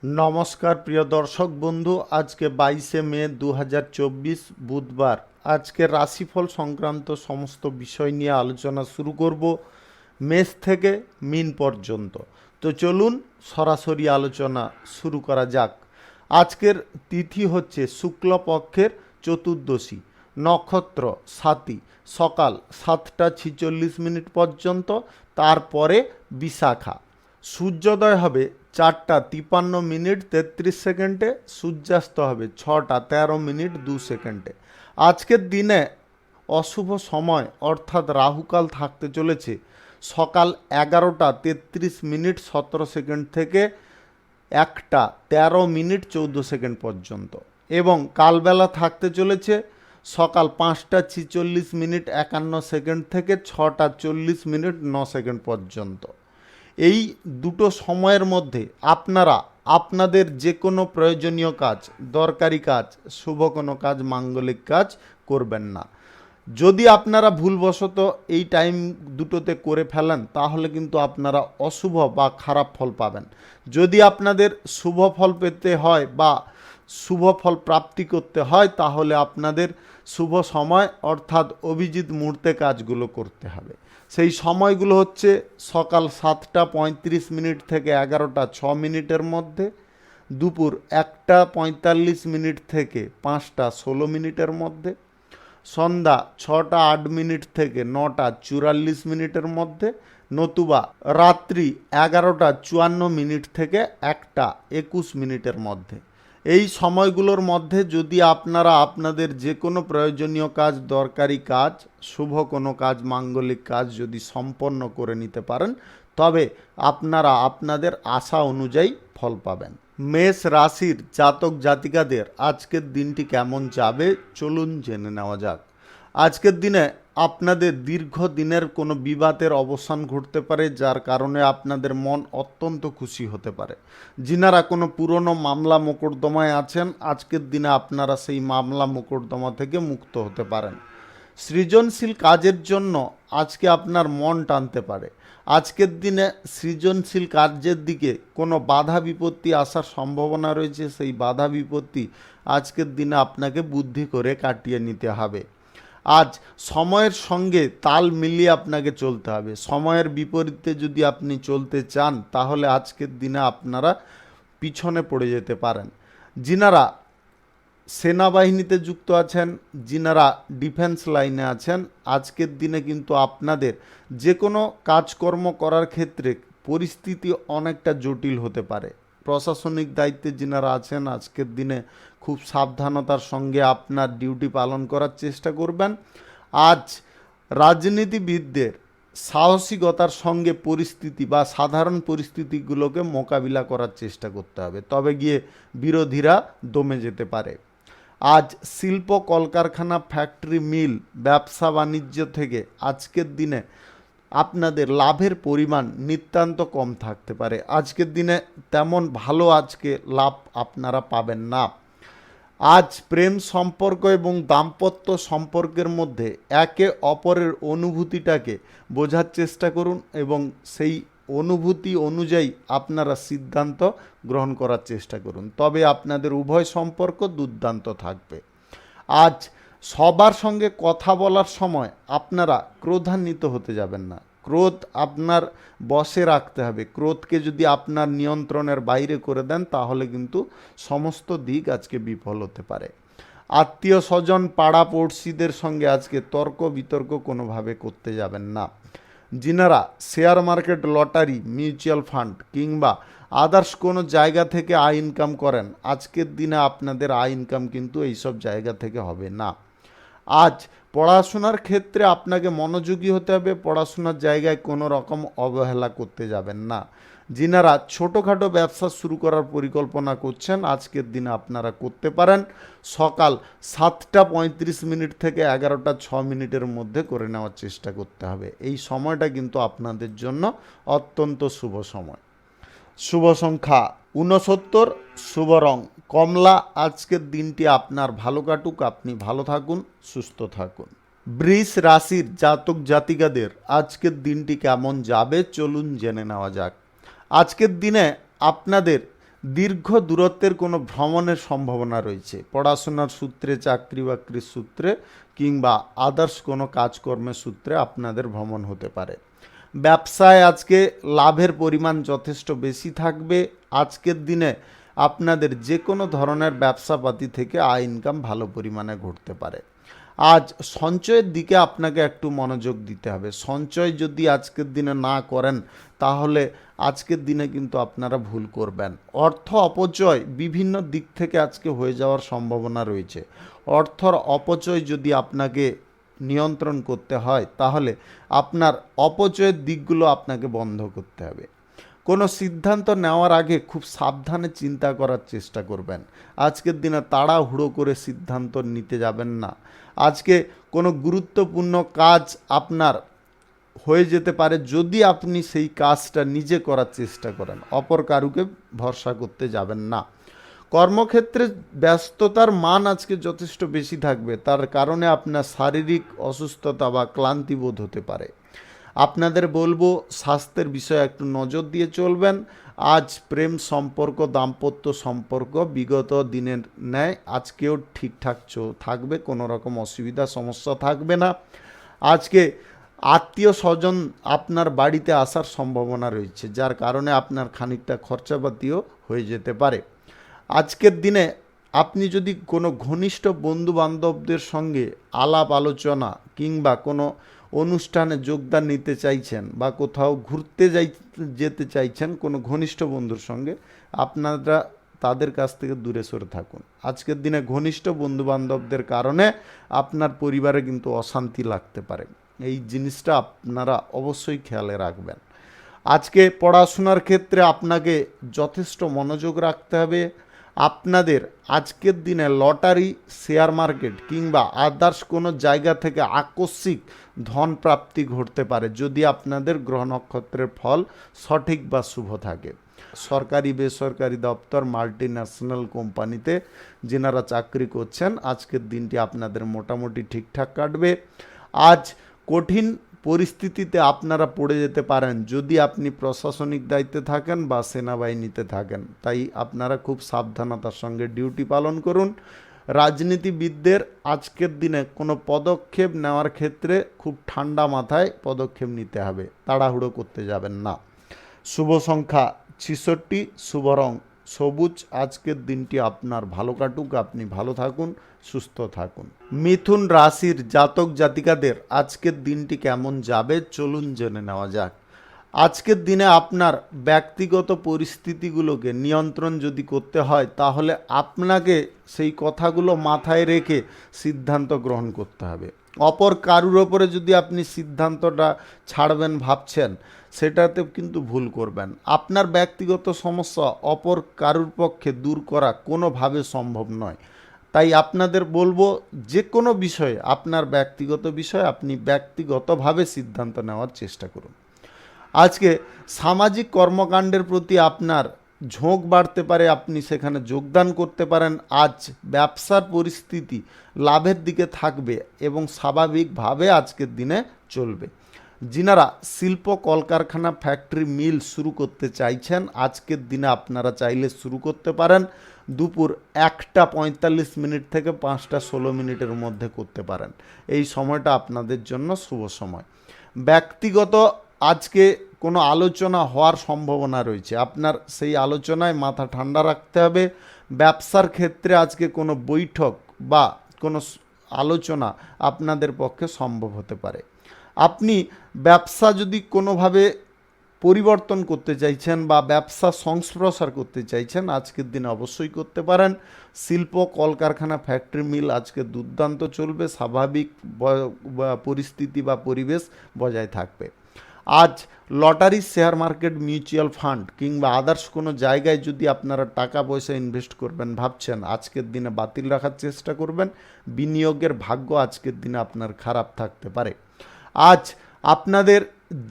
নমস্কার প্রিয় দর্শক বন্ধু, আজকে 22শে মে 2024 বুধবার। আজকের রাশিফল সংক্রান্ত সমস্ত বিষয় নিয়ে আলোচনা শুরু করব মেষ থেকে মিন পর্যন্ত। তো চলুন সরাসরি আলোচনা শুরু করা যাক। আজকের তিথি হচ্ছে শুক্লপক্ষের চতুর্দশী, নক্ষত্র স্বাতী, সকাল 7টা 46 পর্যন্ত, তারপরে বিশাখা। সূর্যোদয় হবে 4টা 53 33, সূর্যাস্ত হবে 6টা 13 2। আজকের দিনে অশুভ সময় অর্থাৎ রাহুকাল থাকতে চলেছে সকাল 11টা 33 17 থেকে 1টা 13 14 পর্যন্ত, এবং কালবেলা থাকতে চলেছে সকাল 5টা 46 51 থেকে 6টা 40 9 পর্যন্ত। এই দুটো সময়ের মধ্যে আপনারা আপনাদের যে কোনো প্রয়োজনীয় কাজ, দরকারি কাজ, শুভ কোনো কাজ, মাঙ্গলিক কাজ করবেন না। যদি আপনারা ভুলবশত এই টাইম দুটোতে করে ফেলেন তাহলে কিন্তু আপনারা অশুভ বা খারাপ ফল পাবেন। যদি আপনাদের শুভ ফল পেতে হয় বা শুভ ফল প্রাপ্তি করতে হয় তাহলে আপনাদের শুভ সময় অর্থাৎ অভিজিৎ মুহূর্তে কাজগুলো করতে হবে। সেই সময়গুলো হচ্ছে সকাল 7টা 35 থেকে 11টা 6 মধ্যে, দুপুর 1টা 45 থেকে 5টা 16 মধ্যে, সন্ধ্যা 6টা 8 থেকে 9টা 44 মধ্যে, নতুবা রাত্রি 11টা 54 থেকে 1টা 21 মধ্যে। এই সময়গুলোর মধ্যে যদি আপনারা আপনাদের যে কোনো প্রয়োজনীয় কাজ, দরকারি কাজ, শুভ কোনো কাজ, মাঙ্গলিক কাজ যদি সম্পন্ন করে নিতে পারেন তবে আপনারা আপনাদের আশা অনুযায়ী ফল পাবেন। মেষ রাশির জাতক জাতিকাদের আজকের দিনটি কেমন যাবে চলুন জেনে নেওয়া যাক। আজকের দিনে আপনাদের দীর্ঘ দিনের কোনো বিবাদের অবসান ঘটতে পারে, যার কারণে আপনাদের মন অত্যন্ত খুশি হতে পারে। যিনারা কোনো পুরনো মামলা মোকদ্দমায় আছেন, আজকের দিনে আপনারা সেই মামলা মোকদ্দমা থেকে মুক্ত হতে পারেন। সৃজনশীল কাজের জন্য আজকে আপনার মন টানতে পারে। আজকের দিনে সৃজনশীল কার্যের দিকে কোনো বাধা বিপত্তি আসার সম্ভাবনা রয়েছে। সেই বাধা বিপত্তি আজকের দিনে আপনাকে বুদ্ধি করে কাটিয়ে নিতে হবে। আজ সময়ের সঙ্গে তাল মিলিয়ে আপনাকে চলতে হবে। সময়ের বিপরীতে যদি আপনি চলতে চান তাহলে আজকের দিনে আপনারা পিছনে পড়ে যেতে পারেন। যিনারা সেনাবাহিনীতে যুক্ত আছেন, যিনারা ডিফেন্স লাইনে আছেন, আজকের দিনে কিন্তু আপনাদের যে কোনো কাজকর্ম করার ক্ষেত্রে পরিস্থিতি অনেকটা জটিল হতে পারে। প্রশাসনিক দায়িত্বে যিনারা আছেন আজকের দিনে খুব সাবধানতার সঙ্গে আপনার ডিউটি পালন করার চেষ্টা করবেন। আজ রাজনীতিবিদদের সাহসিকতার সঙ্গে পরিস্থিতি বা সাধারণ পরিস্থিতিগুলোকে মোকাবিলা করার চেষ্টা করতে হবে, তবে গিয়ে বিরোধীরা দমে যেতে পারে। আজ শিল্প, কলকারখানা, ফ্যাক্টরি, মিল, ব্যবসা বাণিজ্য থেকে আজকের দিনে আপনাদের লাভের পরিমাণ নিতান্ত কম থাকতে পারে। আজকের দিনে তেমন ভালো আজকে লাভ আপনারা পাবেন না। আজ প্রেম সম্পর্ক এবং দাম্পত্য সম্পর্কের মধ্যে একে অপরের অনুভূতিটাকে বোঝার চেষ্টা করুন এবং সেই অনুভূতি অনুযায়ী আপনারা সিদ্ধান্ত গ্রহণ করার চেষ্টা করুন, তবে আপনাদের উভয় সম্পর্ক দুর্দান্ত থাকবে। আজ সবার সঙ্গে কথা বলার সময় আপনারা ক্রোধান্বিত হতে যাবেন না। ক্রোধ আপনার বশে রাখতে হবে। ক্রোধকে যদি আপনার নিয়ন্ত্রণের বাইরে করে দেন তাহলে কিন্তু সমস্ত দিক আজকে বিফল হতে পারে। আত্মীয় স্বজন, পাড়া পড়শিদের সঙ্গে আজকে তর্ক বিতর্ক কোনোভাবে করতে যাবেন না। যিনারা share market, lottery, mutual fund কিংবা আদার্স কোনো জায়গা থেকে আয় ইনকাম করেন, আজকের দিনে আপনাদের আয় ইনকাম কিন্তু এইসব জায়গা থেকে হবে না। আজ পড়াশোনার ক্ষেত্রে আপনাকে মনোযোগী হতে হবে। পড়াশোনার জায়গায় কোনো রকম অবহেলা করতে যাবেন না। যিনারা ছোটোখাটো ব্যবসা শুরু করার পরিকল্পনা করছেন, আজকের দিনে আপনারা করতে পারেন। সকাল 7টা 35 থেকে 11টা 6 মধ্যে করে নেওয়ার চেষ্টা করতে হবে। এই সময়টা কিন্তু আপনাদের জন্য অত্যন্ত শুভ সময়। শুভ সংখ্যা 69, শুভ রং কমলা। আজকের দিনটি আপনার ভালো কাটুক, আপনি ভালো থাকুন, সুস্থ থাকুন। বৃষ রাশির জাতক জাতিকাদের আজকের দিনটি কেমন যাবে চলুন জেনে নেওয়া যাক। আজকের দিনে আপনাদের দীর্ঘ দূরত্বের কোনো ভ্রমণের সম্ভাবনা রয়েছে। পড়াশোনার সূত্রে, চাকরি বাকরির সূত্রে কিংবা আদার্স কোনো কাজকর্মের সূত্রে আপনাদের ভ্রমণ হতে পারে। ব্যবসায় আজকে লাভের পরিমাণ যথেষ্ট বেশি থাকবে। আজকের দিনে আপনাদের যে কোনো ধরনের ব্যবসাপাতি থেকে আয় ইনকাম ভালো পরিমাণে ঘটতে পারে। আজ সঞ্চয়ের দিকে আপনাকে একটু মনোযোগ দিতে হবে। সঞ্চয় যদি আজকের দিনে না করেন তাহলে আজকের দিনে কিন্তু আপনারা ভুল করবেন। অর্থ অপচয় বিভিন্ন দিক থেকে আজকে হয়ে যাওয়ার সম্ভাবনা রয়েছে। অর্থর অপচয় যদি আপনাকে নিয়ন্ত্রণ করতে হয় তাহলে আপনার অপচয়ের দিকগুলো আপনাকে বন্ধ করতে হবে। কোনো সিদ্ধান্ত নেওয়ার আগে খুব সাবধানে চিন্তা করার চেষ্টা করবেন। আজকের দিনে তাড়াহুড়ো করে সিদ্ধান্ত নিতে যাবেন না। আজকে কোনো গুরুত্বপূর্ণ কাজ আপনার হয়ে যেতে পারে যদি আপনি সেই কাজটা নিজে করার চেষ্টা করেন, অপর কারুকে ভরসা করতে যাবেন না। কর্মক্ষেত্রে ব্যস্ততার মান আজকে যথেষ্ট বেশি থাকবে, তার কারণে আপনার শারীরিক অসুস্থতা বা ক্লান্তিবোধ হতে পারে। আপনাদের বলবো স্বাস্থ্যের বিষয়ে একটু নজর দিয়ে চলবেন। আজ প্রেম সম্পর্ক, দাম্পত্য সম্পর্ক বিগত দিনের ন্যায় আজকেও ঠিকঠাক থাকবে, কোনো রকম অসুবিধা সমস্যা থাকবে না। আজকে আত্মীয় স্বজন আপনার বাড়িতে আসার সম্ভাবনা রয়েছে, যার কারণে আপনার খানিকটা খরচাপাতিও হয়ে যেতে পারে। আজকের দিনে আপনি যদি কোনো ঘনিষ্ঠ বন্ধু বান্ধবদের সঙ্গে আলাপ আলোচনা কিংবা কোনো অনুষ্ঠানে যোগদান নিতে চাইছেন বা কোথাও ঘুরতে যেতে চাইছেন কোনো ঘনিষ্ঠ বন্ধুর সঙ্গে, আপনারা তাদের কাছ থেকে দূরে সরে থাকুন। আজকের দিনে ঘনিষ্ঠ বন্ধু বান্ধবদের কারণে আপনার পরিবারে কিন্তু অশান্তি লাগতে পারে, এই জিনিসটা আপনারা অবশ্যই খেয়ালে রাখবেন। আজকে পড়াশোনার ক্ষেত্রে আপনাকে যথেষ্ট মনোযোগ রাখতে হবে। আপনাদের আজকের দিনে লটারি, শেয়ার মার্কেট কিংবা আদার্স কোনো জায়গা থেকে আকস্মিক ধন প্রাপ্তি ঘটতে পারে যদি আপনাদের গ্রহ নক্ষত্রের ফল সঠিক বা শুভ থাকে। সরকারি বেসরকারি দপ্তর, মাল্টি ন্যাশনাল কোম্পানিতে যেনারা চাকরি করছেন আজকের দিনটি আপনাদের মোটামুটি ঠিকঠাক কাটবে। আজ কঠিন পরিস্থিতিতে আপনারা পড়ে যেতে পারেন যদি আপনি প্রশাসনিক দায়িত্বে থাকেন বা সেনাবাহিনীতে থাকেন, তাই আপনারা খুব সাবধানতার সঙ্গে ডিউটি পালন করুন। রাজনীতিবিদদের আজকের দিনে কোনো পদক্ষেপ নেওয়ার ক্ষেত্রে খুব ঠান্ডা মাথায় পদক্ষেপ নিতে হবে, তাড়াহুড়ো করতে যাবেন না। শুভ সংখ্যা 66, শুভ রং সবুজ। আজকের দিনটি আপনার ভালো কাটুক, আপনি ভালো থাকুন, সুস্থ থাকুন। মিথুন রাশির জাতক জাতিকাদের আজকের দিনটি কেমন যাবে চলুন জেনে নেওয়া যাক। আজকের দিনে আপনার ব্যক্তিগত পরিস্থিতিগুলোকে নিয়ন্ত্রণ যদি করতে হয় তাহলে আপনাকে সেই কথাগুলো মাথায় রেখে সিদ্ধান্ত গ্রহণ করতে হবে। অপর কারুর ওপরে যদি আপনি সিদ্ধান্তটা ছাড়বেন ভাবছেন, সেটাতে কিন্তু ভুল করবেন। আপনার ব্যক্তিগত সমস্যা অপর কারুর পক্ষে দূর করা কোনোভাবে সম্ভব নয়, তাই আপনাদের বলবো যে কোনো বিষয়ে, আপনার ব্যক্তিগত বিষয় আপনি ব্যক্তিগতভাবে সিদ্ধান্ত নেওয়ার চেষ্টা করুন। আজকে সামাজিক কর্মকাণ্ডের প্রতি আপনার ঝোঁক বাড়তে পারে, আপনি সেখানে যোগদান করতে পারেন। আজ ব্যবসার পরিস্থিতি লাভের দিকে থাকবে এবং স্বাভাবিকভাবে আজকের দিনে চলবে। যিনারা শিল্প, কলকারখানা, ফ্যাক্টরি, মিল শুরু করতে চাইছেন আজকের দিনে আপনারা চাইলে শুরু করতে পারেন। দুপুর 1:45 থেকে 5:16 মধ্যে করতে পারেন। এই সময়টা আপনাদের জন্য শুভ সময়। ব্যক্তিগত আজকে কোনো আলোচনা হওয়ার সম্ভাবনা রয়েছে, আপনার সেই আলোচনায় মাথা ঠান্ডা রাখতে হবে। ব্যবসার ক্ষেত্রে আজকে কোনো বৈঠক বা কোনো আলোচনা আপনাদের পক্ষে সম্ভব হতে পারে। আপনি ব্যবসা যদি কোনোভাবে পরিবর্তন করতে চাইছেন বা ব্যবসা সংস্প্রসার করতে চাইছেন আজকের দিনে অবশ্যই করতে পারেন। শিল্প, কলকারখানা, ফ্যাক্টরি, মিল আজকে দুর্দান্ত চলবে, স্বাভাবিক পরিস্থিতি বা পরিবেশ বজায় থাকবে। আজ lottery, share market, mutual fund কিংবা আদার্স কোনো জায়গায় যদি আপনারা টাকা পয়সা ইনভেস্ট করবেন ভাবছেন, আজকের দিনে বাতিল রাখার চেষ্টা করবেন। বিনিয়োগের ভাগ্য আজকের দিনে আপনার খারাপ থাকতে পারে। আজ আপনাদের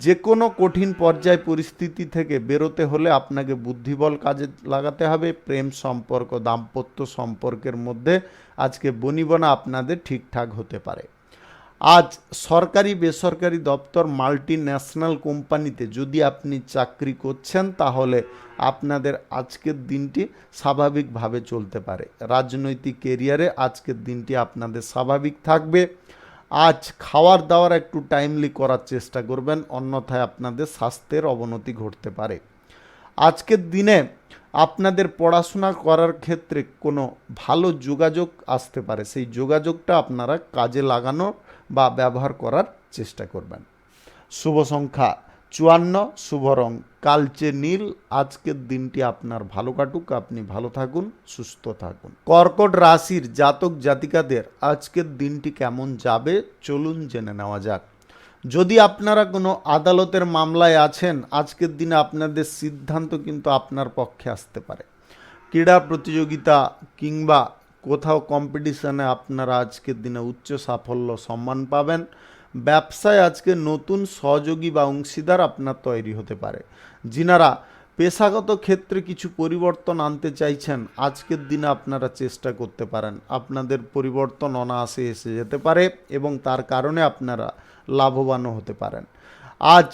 যে কোনো কঠিন পর্যায় পরিস্থিতি থেকে বেরোতে হলে আপনাকে বুদ্ধিবল কাজে লাগাতে হবে। প্রেম সম্পর্ক, দাম্পত্য সম্পর্কের মধ্যে আজকে বনিবনা আপনাদের ঠিকঠাক হতে পারে। আজ সরকারি বেসরকারি দপ্তর মাল্টি ন্যাশনাল কোম্পানিতে যদি আপনি চাকরি করছেন তাহলে আপনাদের আজকের দিনটি স্বাভাবিকভাবে চলতে পারে। রাজনৈতিক কেরিয়ারে আজকের দিনটি আপনাদের স্বাভাবিক থাকবে। আজ খাওয়ার দাওয়ার একটু টাইমলি করার চেষ্টা করবেন, অন্যথায় আপনাদের স্বাস্থ্যের অবনতি ঘটতে পারে। আজকের দিনে আপনাদের পড়াশোনা করার ক্ষেত্রে কোনো ভালো যোগাযোগ আসতে পারে, সেই যোগাযোগটা আপনারা কাজে লাগানো বা ব্যবহার করার চেষ্টা করবেন। শুভ সংখ্যা 54, শুভ রং কালচে নীল। আজকের দিনটি আপনার ভালো কাটুক, আপনি ভালো থাকুন, সুস্থ থাকুন। কর্কট রাশির জাতক জাতিকাদের আজকের দিনটি কেমন যাবে চলুন জেনে নেওয়া যাক। যদি আপনারা কোনো আদালতের মামলায় আছেন, আজকের দিনে আপনাদের সিদ্ধান্ত কিন্তু আপনার পক্ষে আসতে পারে। ক্রীড়া প্রতিযোগিতা কিংবা কোথাও কম্পিটিশনে আপনারা আজকের দিনে উচ্চ সাফল্য সম্মান পাবেন। ব্যবসায় আজকে নতুন সহযোগী বা অংশীদার আপনার তৈরি হতে পারে। যিনারা পেশাগত ক্ষেত্রে কিছু পরিবর্তন আনতে চাইছেন, আজকের দিনে আপনারা চেষ্টা করতে পারেন। আপনাদের পরিবর্তন অনায়াসে এসে যেতে পারে এবং তার কারণে আপনারা লাভবানও হতে পারেন। আজ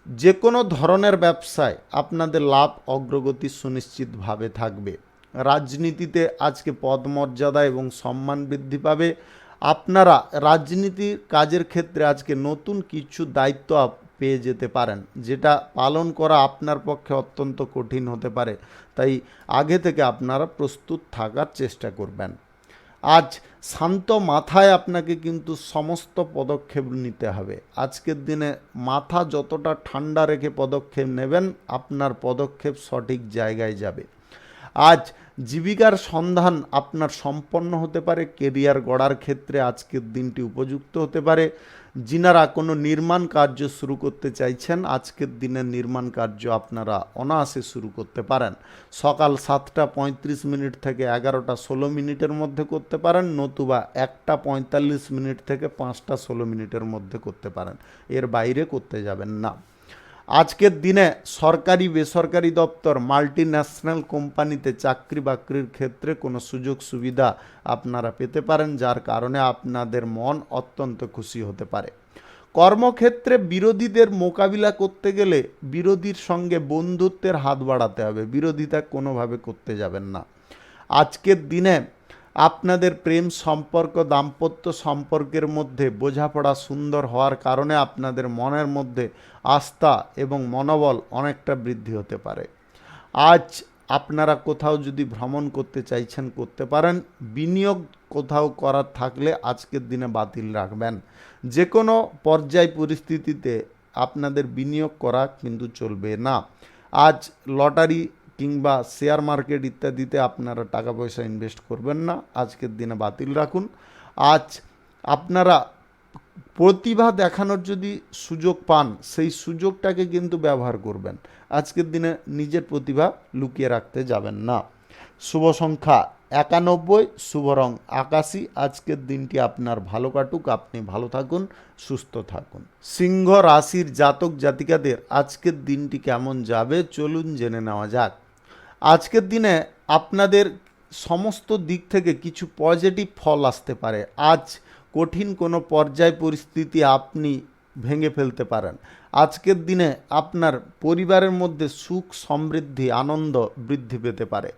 যে কোনো ধরনের ব্যবসায় আপনাদের লাভ অগ্রগতি সুনিশ্চিতভাবে থাকবে। রাজনীতিতে আজকে পদমর্যাদা এবং সম্মান বৃদ্ধি পাবে। আপনারা রাজনীতির কাজের ক্ষেত্রে আজকে নতুন কিছু দায়িত্ব পেয়ে যেতে পারেন, যেটা পালন করা আপনার পক্ষে অত্যন্ত কঠিন হতে পারে, তাই আগে থেকে আপনারা প্রস্তুত থাকার চেষ্টা করবেন। আজ শান্ত মাথায় আপনাকে কিন্তু সমস্ত পদক্ষেপ নিতে হবে। আজকের দিনে মাথা যতটা ঠান্ডা রেখে পদক্ষেপ নেবেন, আপনার পদক্ষেপ সঠিক জায়গায় যাবে। আজ জীবিকার সন্ধান আপনার সম্পন্ন হতে পারে। কেরিয়ার গড়ার ক্ষেত্রে আজকের দিনটি উপযুক্ত হতে পারে। যিনারা কোনো নির্মাণ কার্য শুরু করতে চাইছেন, আজকের দিনের নির্মাণ কার্য আপনারা অনায়াসে শুরু করতে পারেন। সকাল 7:35 থেকে 11:16 মধ্যে করতে পারেন, নতুবা 1:45 থেকে 5:16 মধ্যে করতে পারেন, এর বাইরে করতে যাবেন না। আজকের দিনে সরকারি বেসরকারি দপ্তর মাল্টি ন্যাশনাল কোম্পানিতে চাকরি বাকরির ক্ষেত্রে কোনো সুযোগ সুবিধা আপনারা পেতে পারেন, যার কারণে আপনাদের মন অত্যন্ত খুশি হতে পারে। কর্মক্ষেত্রে বিরোধীদের মোকাবিলা করতে গেলে বিরোধীর সঙ্গে বন্ধুত্বের হাত বাড়াতে হবে, বিরোধিতা কোনোভাবে করতে যাবেন না। আজকের দিনে আপনাদের প্রেম সম্পর্ক দাম্পত্য সম্পর্কের মধ্যে বোঝাপড়া সুন্দর হওয়ার কারণে আপনাদের মনের মধ্যে আস্থা এবং মনোবল অনেকটা বৃদ্ধি হতে পারে। আজ আপনারা কোথাও যদি ভ্রমণ করতে চাইছেন করতে পারেন। বিনিয়োগ কোথাও করার থাকলে আজকের দিনে বাতিল রাখবেন। যে কোনো পর্যায় পরিস্থিতিতে আপনাদের বিনিয়োগ করা কিন্তু চলবে না। আজ লটারি কিংবা শেয়ার মার্কেট ইত্যাদিতে আপনারা টাকা পয়সা ইনভেস্ট করবেন না, আজকের দিনে বাতিল রাখুন। আজ আপনারা প্রতিভা দেখানোর যদি সুযোগ পান, সেই সুযোগটাকে কিন্তু ব্যবহার করবেন। আজকের দিনে নিজের প্রতিভা লুকিয়ে রাখতে যাবেন না। শুভ সংখ্যা 91, শুভ রং আকাশী। আজকের দিনটি আপনার ভালো কাটুক, আপনি ভালো থাকুন, সুস্থ থাকুন। সিংহ রাশির জাতক জাতিকাদের আজকের দিনটি কেমন যাবে চলুন জেনে নেওয়া যাক। আজকের দিনে আপনাদের সমস্ত দিক থেকে কিছু পজিটিভ ফল আসতে পারে। আজ কঠিন কোনো পর্যায় পরিস্থিতি আপনি ভেঙে ফেলতে পারেন। আজকের দিনে আপনার পরিবারের মধ্যে সুখ সমৃদ্ধি আনন্দ বৃদ্ধি পেতে পারে।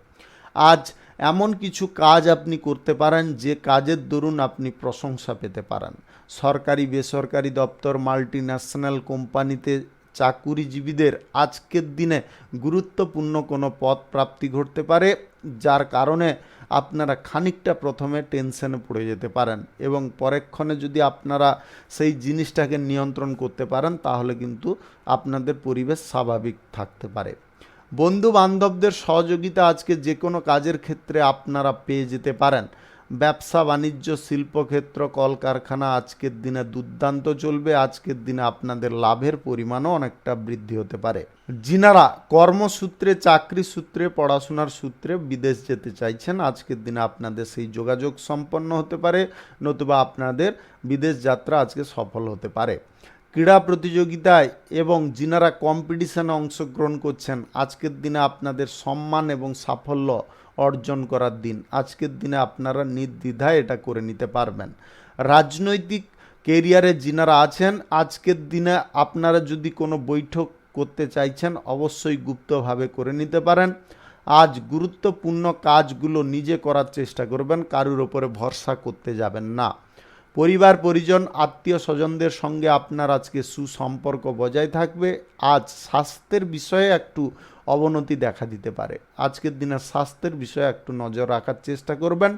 আজ এমন কিছু কাজ আপনি করতে পারেন যে কাজের দরুন আপনি প্রশংসা পেতে পারেন। সরকারি বেসরকারি দপ্তর মাল্টি ন্যাশনাল কোম্পানিতে চাকুরিজীবীদের আজকের দিনে গুরুত্বপূর্ণ কোনো পদ প্রাপ্তি ঘটতে পারে, যার কারণে আপনারা খানিকটা প্রথমে টেনশনে পড়ে যেতে পারেন এবং পরক্ষণে যদি আপনারা সেই জিনিসটাকে নিয়ন্ত্রণ করতে পারেন তাহলে কিন্তু আপনাদের পরিবেশ স্বাভাবিক থাকতে পারে। বন্ধু বান্ধবদের সহযোগিতা আজকে যে কোনো কাজের ক্ষেত্রে আপনারা পেয়ে যেতে পারেন। ব্যবসা বাণিজ্য শিল্পক্ষেত্র কলকারখানা আজকের দিনে দুর্দান্ত চলবে। আজকের দিনে আপনাদের লাভের পরিমাণও অনেকটা বৃদ্ধি হতে পারে। যিনারা কর্মসূত্রে চাকরি সূত্রে পড়াশোনার সূত্রে বিদেশ যেতে চাইছেন, আজকের দিনে আপনাদের সেই যোগাযোগ সম্পন্ন হতে পারে, নতুবা আপনাদের বিদেশ যাত্রা আজকে সফল হতে পারে। ক্রীড়া প্রতিযোগিতায় এবং যিনারা কম্পিটিশনে অংশগ্রহণ করছেন, আজকের দিনে আপনাদের সম্মান এবং সাফল্য অর্জন করার দিন। আজকের দিনে আপনারা নির্দ্বিধায় এটা করে নিতে পারবেন। রাজনৈতিক কেরিয়ারে যিনারা আছেন, আজকের দিনে আপনারা যদি কোনো বৈঠক করতে চাইছেন অবশ্যই গুপ্তভাবে করে নিতে পারেন। আজ গুরুত্বপূর্ণ কাজগুলো নিজে করার চেষ্টা করবেন, কারুর ওপরে ভরসা করতে যাবেন না। পরিবার পরিজন আত্মীয় স্বজনদের সঙ্গে আপনার আজকে সুসম্পর্ক বজায় থাকবে। আজ স্বাস্থ্যের বিষয়ে একটু অবনতি দেখা দিতে পারে। আজকের দিনে স্বাস্থ্যের বিষয়ে একটু নজর রাখার চেষ্টা করবেন,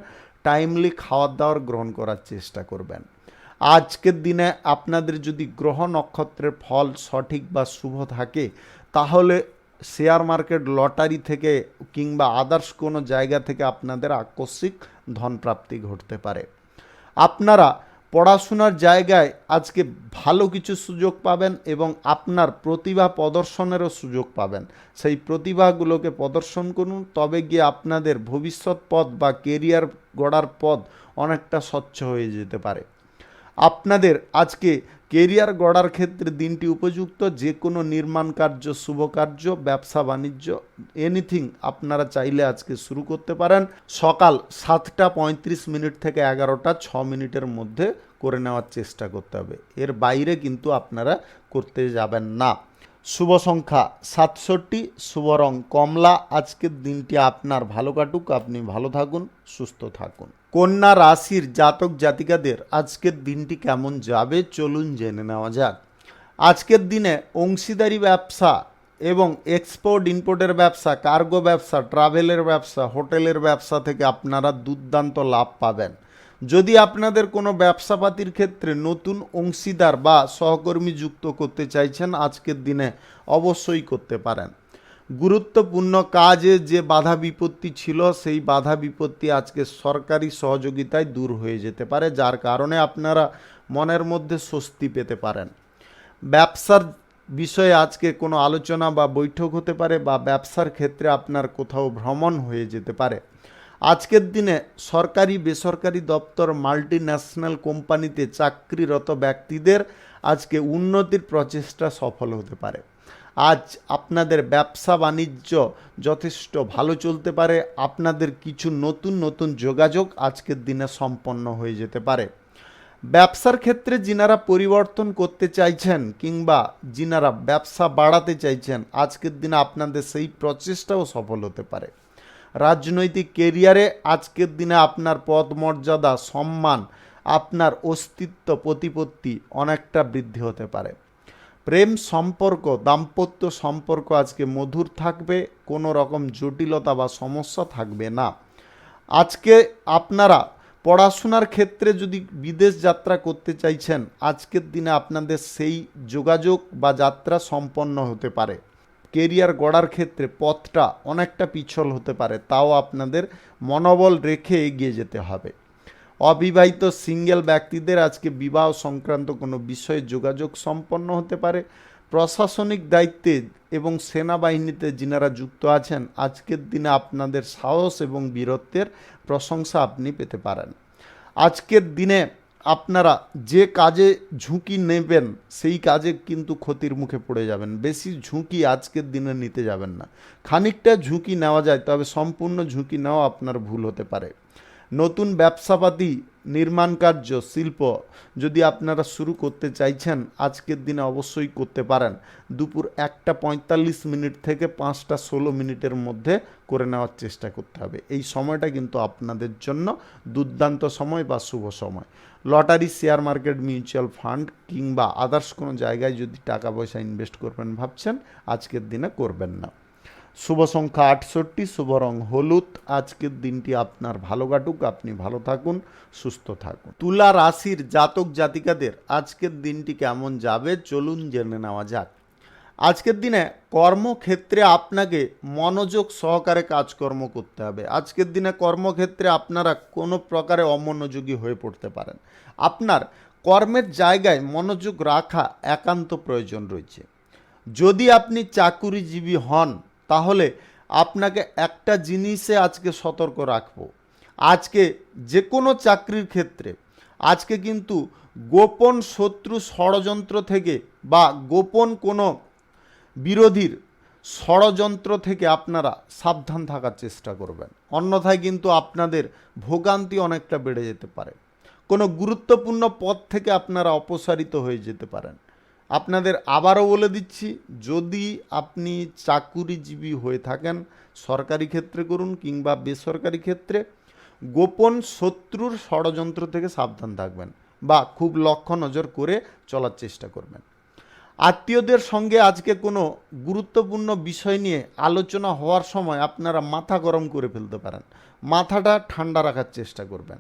টাইমলি খাওয়ার দাওয়ার গ্রহণ করার চেষ্টা করবেন। আজকের দিনে আপনাদের যদি গ্রহ নক্ষত্রের ফল সঠিক বা শুভ থাকে তাহলে শেয়ার মার্কেট, লটারি থেকে কিংবা আদার্স কোনো জায়গা থেকে আপনাদের আকস্মিক ধনপ্রাপ্তি ঘটতে পারে। আপনারা পড়াশোনার জায়গায় আজকে ভালো কিছু সুযোগ পাবেন এবং আপনার প্রতিভা প্রদর্শনেরও সুযোগ পাবেন। সেই প্রতিভাগুলোকে প্রদর্শন করুন, তবে গিয়ে আপনাদের ভবিষ্যৎ পথ বা কেরিয়ার গড়ার পথ অনেকটা স্বচ্ছ হয়ে যেতে পারে। আপনাদের আজকে কেরিয়ার গড়ার ক্ষেত্রে দিনটি উপযুক্ত। যে কোনো নির্মাণ কার্য, শুভ কার্য, ব্যবসা বাণিজ্য, এনিথিং আপনারা চাইলে আজকে শুরু করতে পারেন। সকাল 7:35 থেকে 11:06 মধ্যে করে নেওয়ার চেষ্টা করতে হবে, এর বাইরে কিন্তু আপনারা করতে যাবেন না। শুভ সংখ্যা 67, শুভ রং কমলা। আজকের দিনটি আপনার ভালো কাটুক, আপনি ভালো থাকুন, সুস্থ থাকুন। কন্যা রাশির জাতক জাতিকাদের আজকের দিনটি কেমন যাবে চলুন জেনে নেওয়া যাক। আজকের দিনে অংশীদারি ব্যবসা এবং এক্সপোর্ট ইম্পোর্টের ব্যবসা, কার্গো ব্যবসা, ট্রাভেলের ব্যবসা, হোটেলের ব্যবসা থেকে আপনারা দুর্দান্ত লাভ পাবেন। যদি আপনাদের কোনো ব্যবসাপাতির ক্ষেত্রে নতুন অংশীদার বা সহকর্মী যুক্ত করতে চাইছেন আজকের দিনে অবশ্যই করতে পারেন। গুরুত্বপূর্ণ কাজে যে বাধা বিপত্তি ছিল সেই বাধা বিপত্তি আজকে সরকারি সহযোগিতায় দূর হয়ে যেতে পারে, যার কারণে আপনারা মনের মধ্যে স্বস্তি পেতে পারেন। ব্যবসার বিষয়ে আজকে কোনো আলোচনা বা বৈঠক হতে পারে, বা ব্যবসার ক্ষেত্রে আপনার কোথাও ভ্রমণ হয়ে যেতে পারে। আজকের দিনে সরকারি বেসরকারি দপ্তর, মাল্টি ন্যাশনাল কোম্পানিতে চাকরিরত ব্যক্তিদের আজকে উন্নতির প্রচেষ্টা সফল হতে পারে। আজ আপনাদের ব্যবসা বাণিজ্য যথেষ্ট ভালো চলতে পারে। আপনাদের কিছু নতুন নতুন যোগাযোগ আজকের দিনে সম্পন্ন হয়ে যেতে পারে। ব্যবসার ক্ষেত্রে যিনারা পরিবর্তন করতে চাইছেন কিংবা যিনারা ব্যবসা বাড়াতে চাইছেন আজকের দিনে আপনাদের সেই প্রচেষ্টাও সফল হতে পারে। রাজনৈতিক কেরিয়ারে আজকের দিনে আপনার পদ মর্যাদা, সম্মান, আপনার অস্তিত্ব, প্রতিপত্তি অনেকটা বৃদ্ধি হতে পারে। প্রেম সম্পর্ক, দাম্পত্য সম্পর্ক আজকে মধুর থাকবে, কোনো রকম জটিলতা বা সমস্যা থাকবে না। আজকে আপনারা পড়াশোনার ক্ষেত্রে যদি বিদেশ যাত্রা করতে চাইছেন আজকের দিনে আপনাদের সেই যোগাযোগ বা যাত্রা সম্পন্ন হতে পারে। কেরিয়ার গড়ার ক্ষেত্রে পথটা অনেকটা পিছল হতে পারে, তাও আপনাদের মনোবল রেখে এগিয়ে যেতে হবে। অবিবাহিত সিঙ্গেল ব্যক্তিদের আজকে বিবাহ সংক্রান্ত কোনো বিষয়ে যোগাযোগ সম্পন্ন হতে পারে। প্রশাসনিক দায়িত্বে এবং সেনাবাহিনীতে যিনারা যুক্ত আছেন আজকের দিনে আপনাদের সাহস এবং বীরত্বের প্রশংসা আপনি পেতে পারেন। আজকের দিনে আপনারা যে কাজে ঝুঁকি নেবেন সেই কাজে কিন্তু ক্ষতির মুখে পড়ে যাবেন। বেশি ঝুঁকি আজকের দিনে নিতে যাবেন না। খানিকটা ঝুঁকি নেওয়া যায়, তবে সম্পূর্ণ ঝুঁকি নেওয়া আপনার ভুল হতে পারে। নতুন ব্যবসাপাতি, নির্মাণ কার্য, শিল্প যদি আপনারা শুরু করতে চাইছেন আজকের দিনে অবশ্যই করতে পারেন। দুপুর 1:45 থেকে 5:16 মধ্যে করে নেওয়ার চেষ্টা করতে হবে। এই সময়টা কিন্তু আপনাদের জন্য দুর্দান্ত সময় বা শুভ সময়। Lottery, share market, mutual fund কিংবা আদার্স কোনো জায়গায় যদি টাকা পয়সা ইনভেস্ট করবেন ভাবছেন আজকের দিনে করবেন না। শুভ সংখ্যা 68, শুভ রং হলুদ। আজকের দিনটি আপনার ভালো কাটুক, আপনি ভালো থাকুন, সুস্থ থাকুন। তুলা রাশির জাতক জাতিকাদের আজকের দিনটি কেমন যাবে চলুন জেনে নেওয়া যাক। আজকের দিনে কর্মক্ষেত্রে আপনাকে মনোযোগ সহকারে কাজকর্ম করতে হবে। আজকের দিনে কর্মক্ষেত্রে আপনারা কোনো প্রকারে অমনোযোগী হয়ে পড়তে পারেন। আপনার কর্মের জায়গায় মনোযোগ রাখা একান্ত প্রয়োজন রয়েছে। যদি আপনি চাকুরিজীবী হন তাহলে আপনাকে একটা জিনিসে আজকে সতর্ক রাখবো। আজকে যে কোনো চাকরির ক্ষেত্রে আজকে কিন্তু গোপন শত্রু ষড়যন্ত্র থেকে বা গোপন কোনো বিরোধীর ষড়যন্ত্র থেকে আপনারা সাবধান থাকার চেষ্টা করবেন, অন্যথায় কিন্তু আপনাদের ভোগান্তি অনেকটা বেড়ে যেতে পারে। কোনো গুরুত্বপূর্ণ পদ থেকে আপনারা অপসারিত হয়ে যেতে পারেন। আপনাদের আবারও বলে দিচ্ছি, যদি আপনি চাকুরিজীবী হয়ে থাকেন, সরকারি ক্ষেত্রে করুন কিংবা বেসরকারি ক্ষেত্রে, গোপন শত্রুর ষড়যন্ত্র থেকে সাবধান থাকবেন বা খুব লক্ষ্য নজর করে চলার চেষ্টা করবেন। আত্মীয়দের সঙ্গে আজকে কোনো গুরুত্বপূর্ণ বিষয় নিয়ে আলোচনা হওয়ার সময় আপনারা মাথা গরম করে ফেলতে পারেন। মাথাটা ঠান্ডা রাখার চেষ্টা করবেন।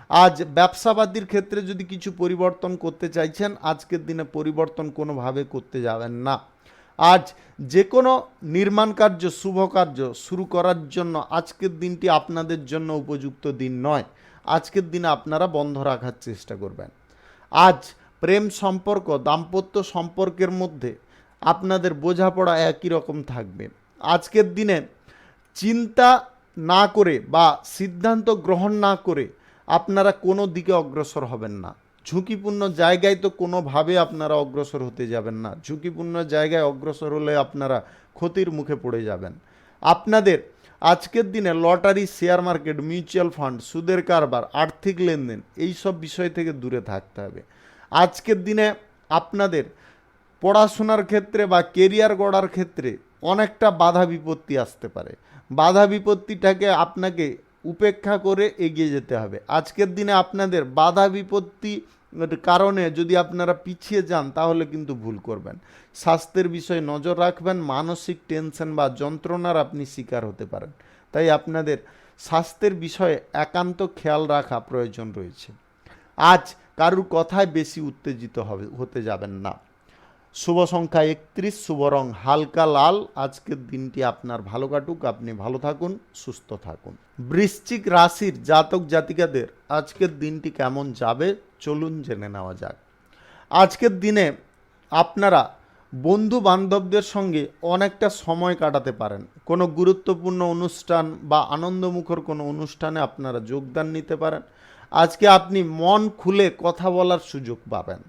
আজ ব্যবসাবাদীর ক্ষেত্রে যদি কিছু পরিবর্তন করতে চাইছেন, আজকের দিনে পরিবর্তন কোনোভাবে করতে যাবেন না। আজ যে কোনো নির্মাণ কার্য, শুভ কার্য শুরু করার জন্য আজকের দিনটি আপনাদের জন্য উপযুক্ত দিন নয়। আজকের দিনে আপনারা বন্ধ রাখার চেষ্টা করবেন। আজ প্রেম সম্পর্ক, দাম্পত্য সম্পর্কের মধ্যে আপনাদের বোঝাপড়া একই রকম থাকবে। আজকের দিনে চিন্তা না করে বা সিদ্ধান্ত গ্রহণ না করে আপনারা কোনো দিকে অগ্রসর হবেন না। ঝুঁকিপূর্ণ জায়গায় তো কোনোভাবে আপনারা অগ্রসর হতে যাবেন না। ঝুঁকিপূর্ণ জায়গায় অগ্রসর হলে আপনারা ক্ষতির মুখে পড়ে যাবেন। আপনাদের আজকের দিনে lottery, share market, mutual fund, সুদের কারবার, আর্থিক লেনদেন এই সব বিষয় থেকে দূরে থাকতে হবে। আজকের দিনে আপনাদের পড়াশোনার ক্ষেত্রে বা কেরিয়ার গড়ার ক্ষেত্রে অনেকটা বাধা বিপত্তি আসতে পারে। বাধা বিপত্তিটাকে আপনাকে উপেক্ষা করে এগিয়ে যেতে হবে। আজকের দিনে আপনাদের বাধা বিপত্তি কারণে যদি আপনারা পিছিয়ে যান তাহলে কিন্তু ভুল করবেন। স্বাস্থ্যের বিষয়ে নজর রাখবেন। মানসিক টেনশন বা যন্ত্রণার আপনি শিকার হতে পারেন। তাই আপনাদের স্বাস্থ্যের বিষয়ে একান্ত খেয়াল রাখা প্রয়োজন রয়েছে। আজ কারুর কথায় বেশি উত্তেজিত হতে যাবেন না। শুভ সংখ্যা 31, শুভ রং হালকা লাল। আজকের দিনটি আপনার ভালো কাটুক, আপনি ভালো থাকুন, সুস্থ থাকুন। বৃশ্চিক রাশির জাতক জাতিকাদের আজকের দিনটি কেমন যাবে চলুন জেনে নেওয়া যাক। আজকের দিনে আপনারা বন্ধু বান্ধবদের সঙ্গে অনেকটা সময় কাটাতে পারেন। কোনো গুরুত্বপূর্ণ অনুষ্ঠান বা আনন্দমুখর কোনো অনুষ্ঠানে আপনারা যোগদান নিতে পারেন। আজকে আপনি মন খুলে কথা বলার সুযোগ পাবেন।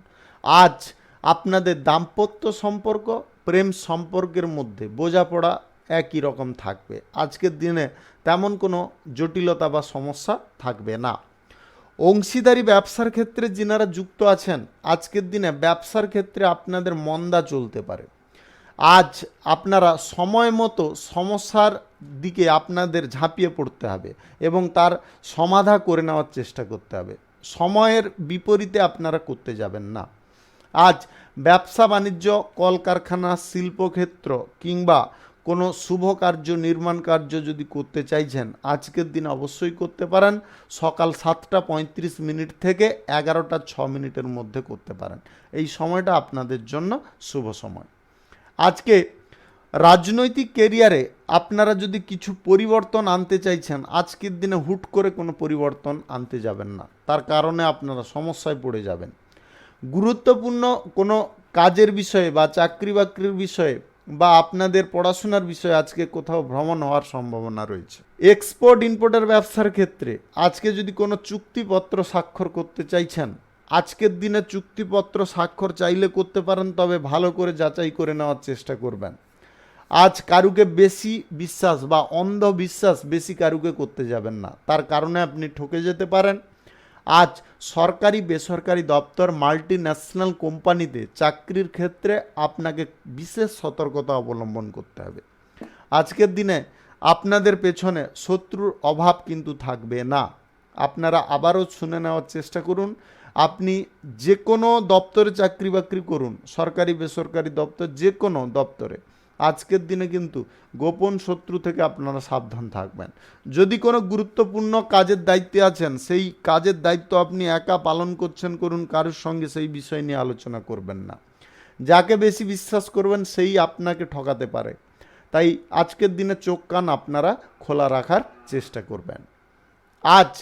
আজ আপনাদের দাম্পত্য সম্পর্ক, প্রেম সম্পর্কের মধ্যে বোঝাপড়া একই রকম থাকবে। আজকের দিনে তেমন কোনো জটিলতা বা সমস্যা থাকবে না। অংশীদারি ব্যবসার ক্ষেত্রে যিনারা যুক্ত আছেন, আজকের দিনে ব্যবসার ক্ষেত্রে আপনাদের মন্দা চলতে পারে। আজ আপনারা সময় মতো সমস্যার দিকে আপনাদের ঝাঁপিয়ে পড়তে হবে এবং তার সমাধা করে নেওয়ার চেষ্টা করতে হবে। সময়ের বিপরীতে আপনারা করতে যাবেন না। আজ ব্যবসা বাণিজ্য, কলকারখানা, শিল্পক্ষেত্র কিংবা কোনো শুভ কার্য, নির্মাণ কার্য যদি করতে চাইছেন, আজকের দিন অবশ্যই করতে পারেন। সকাল 7:35 থেকে 11:06 মধ্যে করতে পারেন। এই সময়টা আপনাদের জন্য শুভ সময়। আজকে রাজনৈতিক কেরিয়ারে আপনারা যদি কিছু পরিবর্তন আনতে চাইছেন, আজকের দিনে হুট করে কোনো পরিবর্তন আনতে যাবেন না। তার কারণে আপনারা সমস্যায় পড়ে যাবেন। গুরুত্বপূর্ণ কোনো কাজের বিষয়ে বা চাকরি বাকরির বিষয়ে বা আপনাদের পড়াশোনার বিষয়ে আজকে কোথাও ভ্রমণ হওয়ার সম্ভাবনা রয়েছে। এক্সপোর্ট ইম্পোর্টের ব্যবসার ক্ষেত্রে আজকে যদি কোনো চুক্তিপত্র স্বাক্ষর করতে চাইছেন, আজকের দিনে চুক্তিপত্র স্বাক্ষর চাইলে করতে পারেন, তবে ভালো করে যাচাই করে নেওয়ার চেষ্টা করবেন। আজ কারুকে বেশি বিশ্বাস বা অন্ধবিশ্বাস বেশি কারুকে করতে যাবেন না, তার কারণে আপনি ঠকে যেতে পারেন। আজ সরকারি বেসরকারি দপ্তর, মাল্টি ন্যাশনাল কোম্পানিতে চাকরির ক্ষেত্রে আপনাকে বিশেষ সতর্কতা অবলম্বন করতে হবে। আজকের দিনে আপনাদের পেছনে শত্রুর অভাব কিন্তু থাকবে না। আপনারা আবারও শুনে নেওয়ার চেষ্টা করুন। আপনি যে কোনো দপ্তরে চাকরি বাকরি করুন, সরকারি বেসরকারি দপ্তর, যে কোনো দপ্তরে আজকের দিনে কিন্তু গোপন শত্রু থেকে আপনারা সাবধান থাকবেন। যদি কোনো গুরুত্বপূর্ণ কাজের দায়িত্বে আছেন, সেই কাজের দায়িত্ব আপনি একা পালন করুন, কারোর সঙ্গে সেই বিষয় নিয়ে আলোচনা করবেন না। যাকে বেশি বিশ্বাস করবেন সেই আপনাকে ঠকাতে পারে। তাই আজকের দিনে চোখ কান আপনারা খোলা রাখার চেষ্টা করবেন। আজ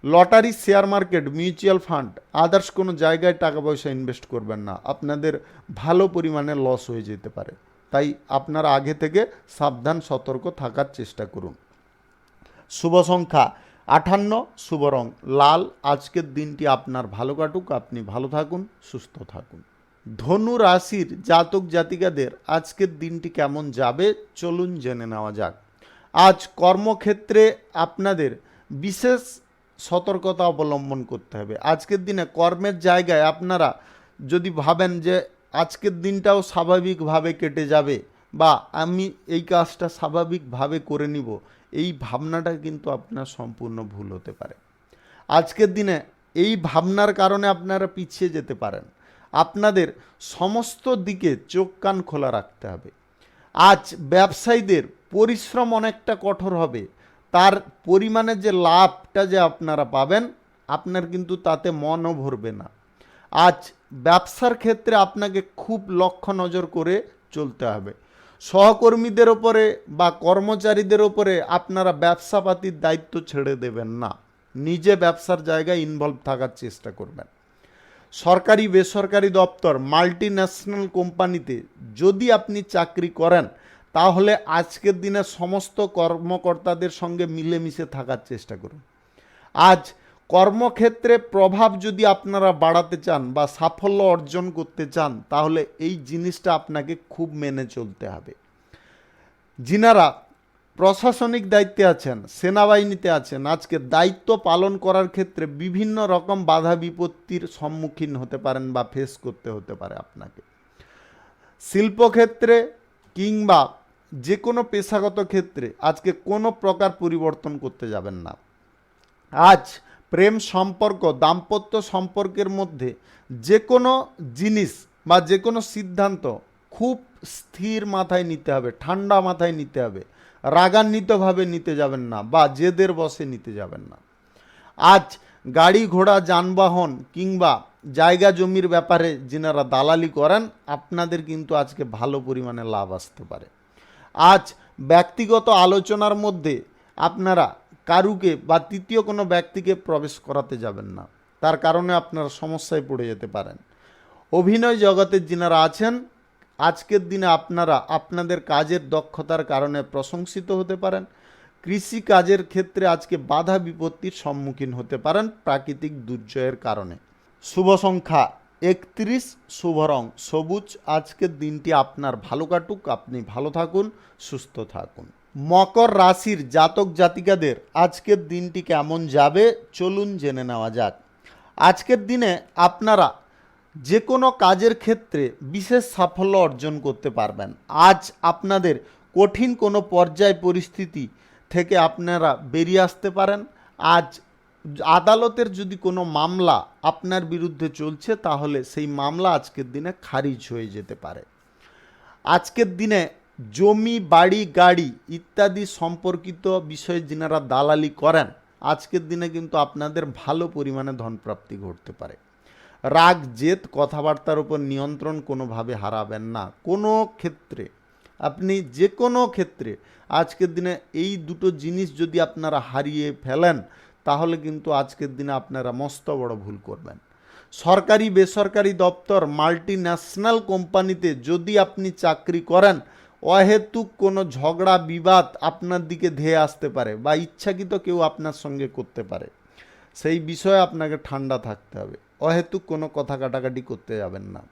lottery, share market, mutual fund, others কোনো জায়গায় টাকা পয়সা ইনভেস্ট করবেন না। আপনাদের ভালো পরিমাণে লস হয়ে যেতে পারে। তাই আপনারা আগে থেকে সাবধান সতর্ক থাকার চেষ্টা করুন। শুভ সংখ্যা 58, শুভ রং লাল। আজকের দিনটি আপনার ভালো কাটুক, আপনি ভালো থাকুন, সুস্থ থাকুন। ধনু রাশির জাতক জাতিকাদের আজকের দিনটি কেমন যাবে চলুন জেনে নেওয়া যাক। আজ কর্মক্ষেত্রে আপনাদের বিশেষ সতর্কতা অবলম্বন করতে হবে। আজকের দিনে কর্মের জায়গায় আপনারা যদি ভাবেন যে আজকের দিনটাও স্বাভাবিকভাবে কেটে যাবে বা আমি এই কাজটা স্বাভাবিকভাবে করে নিব, এই ভাবনাটা কিন্তু আপনার সম্পূর্ণ ভুল হতে পারে। আজকের দিনে এই ভাবনার কারণে আপনারা পিছিয়ে যেতে পারেন। আপনাদের সমস্ত দিকে চোখ কান খোলা রাখতে হবে। আজ ব্যবসায়ীদের পরিশ্রম অনেকটা কঠোর হবে, তার পরিমাণে যে লাভটা যে আপনারা পাবেন আপনার কিন্তু তাতে মনও ভরবে না। আজ ব্যবসার ক্ষেত্রে আপনাকে খুব লক্ষ্য নজর করে চলতে হবে। সহকর্মীদের ওপরে বা কর্মচারীদের ওপরে আপনারা ব্যবসাপাতির দায়িত্ব ছেড়ে দেবেন না, নিজে ব্যবসার জায়গায় ইনভলভ থাকার চেষ্টা করবেন। সরকারি বেসরকারি দপ্তর মাল্টি ন্যাশনাল কোম্পানিতে যদি আপনি চাকরি করেন তাহলে আজকের দিনে সমস্ত কর্মকর্তাদের সঙ্গে মিলেমিশে থাকার চেষ্টা করুন। আজ কর্মক্ষেত্রে প্রভাব যদি আপনারা বাড়াতে চান বা সাফল্য অর্জন করতে চান তাহলে এই জিনিসটা আপনাকে খুব মেনে চলতে হবে। যিনারা প্রশাসনিক দায়িত্বে আছেন, সেনাবাহিনীতে আছেন, আজকে দায়িত্ব পালন করার ক্ষেত্রে বিভিন্ন রকম বাধা বিপত্তির সম্মুখীন হতে পারেন বা ফেস করতে হতে পারে আপনাকে। শিল্পক্ষেত্রে কিংবা যে কোনো পেশাগত ক্ষেত্রে আজকে কোনো প্রকার পরিবর্তন করতে যাবেন না। আজ প্রেম সম্পর্ক, দাম্পত্য সম্পর্কের মধ্যে যে কোনো জিনিস বা যে কোনো সিদ্ধান্ত খুব স্থির মাথায় নিতে হবে, ঠান্ডা মাথায় নিতে হবে, রাগান্বিতভাবে নিতে যাবেন না বা জেদের বশে নিতে যাবেন না। আজ গাড়ি ঘোড়া যানবাহন কিংবা জায়গা জমির ব্যাপারে যিনারা দালালি করেন আপনাদের কিন্তু আজকে ভালো পরিমাণে লাভ আসতে পারে। আজ ব্যক্তিগত আলোচনার মধ্যে আপনারা কারুকে বা তৃতীয় কোনো ব্যক্তিকে প্রবেশ করাতে যাবেন না, তার কারণে আপনারা সমস্যায় পড়ে যেতে পারেন। অভিনয় জগতের যিনারা আছেন আজকের দিনে আপনারা আপনাদের কাজের দক্ষতার কারণে প্রশংসিত হতে পারেন। কৃষি কাজের ক্ষেত্রে আজকে বাধা বিপত্তির সম্মুখীন হতে পারেন প্রাকৃতিক দুর্যোগের কারণে। শুভ সংখ্যা 31, শুভ রং সবুজ। আজকের দিনটি আপনার ভালো কাটুক, আপনি ভালো থাকুন, সুস্থ থাকুন। মকর রাশির জাতক জাতিকাদের আজকের দিনটি কেমন যাবে চলুন জেনে নেওয়া যাক। আজকের দিনে আপনারা যে কোনো কাজের ক্ষেত্রে বিশেষ সাফল্য অর্জন করতে পারবেন। আজ আপনাদের কঠিন কোনো পর্যায় পরিস্থিতি থেকে আপনারা বেরিয়ে আসতে পারেন। আজ আদালতের যদি কোনো মামলা আপনার বিরুদ্ধে চলছে তাহলে সেই মামলা আজকের দিনে খারিজ হয়ে যেতে পারে। আজকের দিনে জমি বাড়ি গাড়ি ইত্যাদি সম্পর্কিত বিষয়ে যিনারা দালালি করেন আজকের দিনে কিন্তু আপনাদের ভালো পরিমাণে ধনপ্রাপ্তি ঘটতে পারে। রাগ জেদ কথাবার্তার উপর নিয়ন্ত্রণ কোনোভাবে হারাবেন না। কোনো ক্ষেত্রে আপনি যে কোনো ক্ষেত্রে আজকের দিনে এই দুটো জিনিস যদি আপনারা হারিয়ে ফেলেন তাহলে কিন্তু আজকের দিনে আপনারা মস্ত বড় ভুল করবেন। সরকারি বেসরকারি দপ্তর মাল্টি ন্যাশনাল কোম্পানিতে যদি আপনি চাকরি করেন অহেতুক কোনো ঝগড়া বিবাদ আপনার দিকে ধেয়ে আসতে পারে বা ইচ্ছাকৃত কেউ আপনার সঙ্গে করতে পারে, সেই বিষয়ে আপনাকে ঠান্ডা থাকতে হবে। অহেতুক কোনো কথা কাটাকাটি করতে যাবেন না।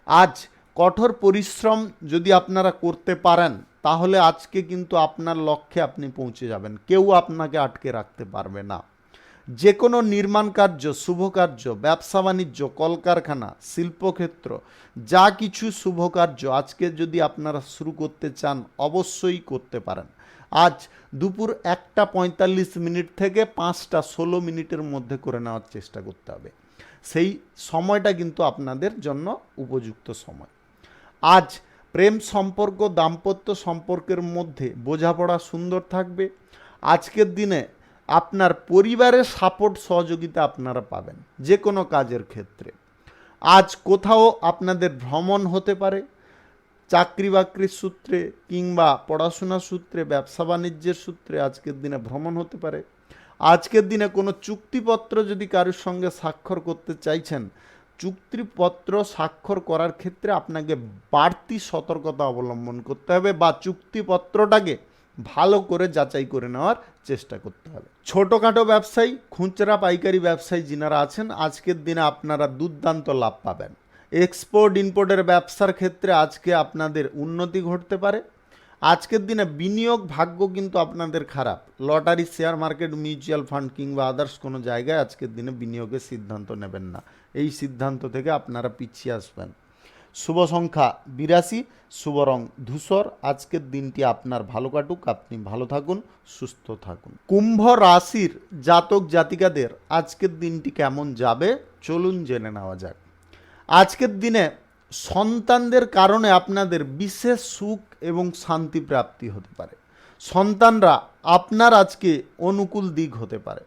আজ কঠোর পরিশ্রম যদি আপনারা করতে পারেন তাহলে আজকে কিন্তু আপনার লক্ষ্যে আপনি পৌঁছে যাবেন, কেউ আপনাকে আটকে রাখতে পারবে না। যে কোনো নির্মাণ কার্য, শুভ কার্য, ব্যবসা বাণিজ্য, কলকারখানা, শিল্পক্ষেত্র যা কিছু শুভ কার্য আজকে যদি আপনারা শুরু করতে চান অবশ্যই করতে পারেন। আজ দুপুর 1:45 থেকে 5:16 মধ্যে করে নেওয়ার চেষ্টা করতে হবে। সেই সময়টা কিন্তু আপনাদের জন্য উপযুক্ত সময়। আজ প্রেম সম্পর্ক দাম্পত্য সম্পর্কের মধ্যে বোঝাপড়া সুন্দর থাকবে। আজকের দিনে আপনার পরিবারের সাপোর্ট সহযোগিতা আপনারা পাবেন যে কোনো কাজের ক্ষেত্রে। আজ কোথাও আপনাদের ভ্রমণ হতে পারে, চাকরি বাকরির সূত্রে কিংবা পড়াশোনার সূত্রে, ব্যবসা বাণিজ্যের সূত্রে আজকের দিনে ভ্রমণ হতে পারে। আজকের দিনে কোনো চুক্তিপত্র যদি কারোর সঙ্গে স্বাক্ষর করতে চাইছেন, চুক্তিপত্র স্বাক্ষর করার ক্ষেত্রে আপনাকে বাড়তি সতর্কতা অবলম্বন করতে হবে বা চুক্তিপত্রটাকে ভালো করে যাচাই করে নেওয়ার চেষ্টা করতে হবে। ছোটোখাটো ব্যবসায়ী, খুচরা পাইকারি ব্যবসায়ী যিনারা আছেন আজকের দিনে আপনারা দুর্দান্ত লাভ পাবেন। এক্সপোর্ট ইম্পোর্টের ব্যবসার ক্ষেত্রে আজকে আপনাদের উন্নতি ঘটতে পারে। আজকের দিনে বিনিয়োগ ভাগ্য কিন্তু আপনাদের খারাপ। Lottery, share market, mutual fund কিংবা আদার্স কোনো জায়গায় আজকের দিনে বিনিয়োগের সিদ্ধান্ত নেবেন না। এই সিদ্ধান্ত থেকে আপনারা পিছিয়ে আসবেন। শুভ সংখ্যা 82, শুভ রং ধূসর। আজকের দিনটি আপনার ভালো কাটুক, আপনি ভালো থাকুন, সুস্থ থাকুন। কুম্ভ রাশির জাতক জাতিকাদের আজকের দিনটি কেমন যাবে চলুন জেনে নেওয়া যাক। আজকের দিনে সন্তানদের কারণে আপনাদের বিশেষ সুখ এবং শান্তি প্রাপ্তি হতে পারে। সন্তানরা আপনার আজকে অনুকূল দিক হতে পারে।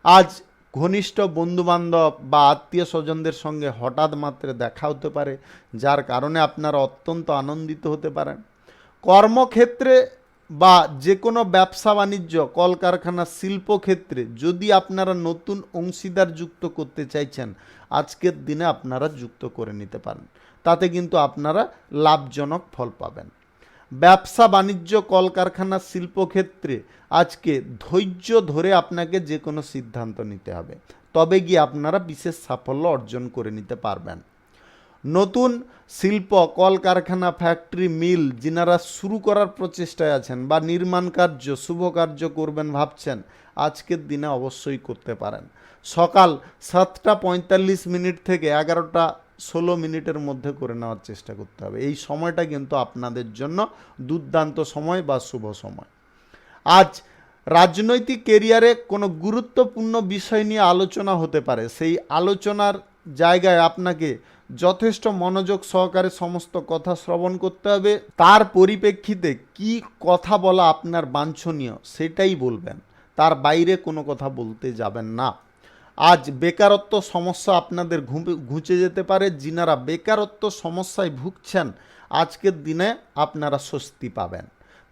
আজ ঘনিষ্ঠ বন্ধুবান্ধব বা আত্মীয় স্বজনদের সঙ্গে হঠাৎ মাত্রে দেখা হতে পারে, যার কারণে আপনারা অত্যন্ত আনন্দিত হতে পারেন। কর্মক্ষেত্রে বা যে কোনো ব্যবসা বাণিজ্য, কলকারখানা, শিল্পক্ষেত্রে যদি আপনারা নতুন অংশীদার যুক্ত করতে চাইছেন, আজকের দিনে আপনারা যুক্ত করে নিতে পারেন। তাতে কিন্তু আপনারা লাভজনক ফল পাবেন। ব্যবসা বাণিজ্য, কলকারখানা, শিল্পক্ষেত্রে আজকে ধৈর্য ধরে আপনাকে যে কোনো সিদ্ধান্ত নিতে হবে, তবে গিয়ে আপনারা বিশেষ সাফল্য অর্জন করে নিতে পারবেন। নতুন শিল্প, কলকারখানা, ফ্যাক্টরি, মিল যিনারা শুরু করার প্রচেষ্টায় আছেন বা নির্মাণ কার্য, শুভ কার্য করবেন ভাবছেন, আজকের দিনে অবশ্যই করতে পারেন। সকাল 7:45 থেকে 11:16 মধ্যে করে নেওয়ার চেষ্টা করতে হবে। এই সময়টা কিন্তু আপনাদের জন্য দুর্দান্ত সময় বা শুভ সময়। আজ রাজনৈতিক কেরিয়ারে কোনো গুরুত্বপূর্ণ বিষয় নিয়ে আলোচনা হতে পারে। সেই আলোচনার জায়গায় আপনাকে যথেষ্ট মনোযোগ সহকারে সমস্ত কথা শ্রবণ করতে হবে। তার পরিপ্রেক্ষিতে কি কথা বলা আপনার বাঞ্ছনীয় সেটাই বলবেন, তার বাইরে কোনো কথা বলতে যাবেন না। আজ বেকারত্ব সমস্যা আপনাদের ঘুচে যেতে পারে। যিনারা বেকারত্ব সমস্যায় ভুগছেন, আজকের দিনে আপনারা স্বস্তি পাবেন।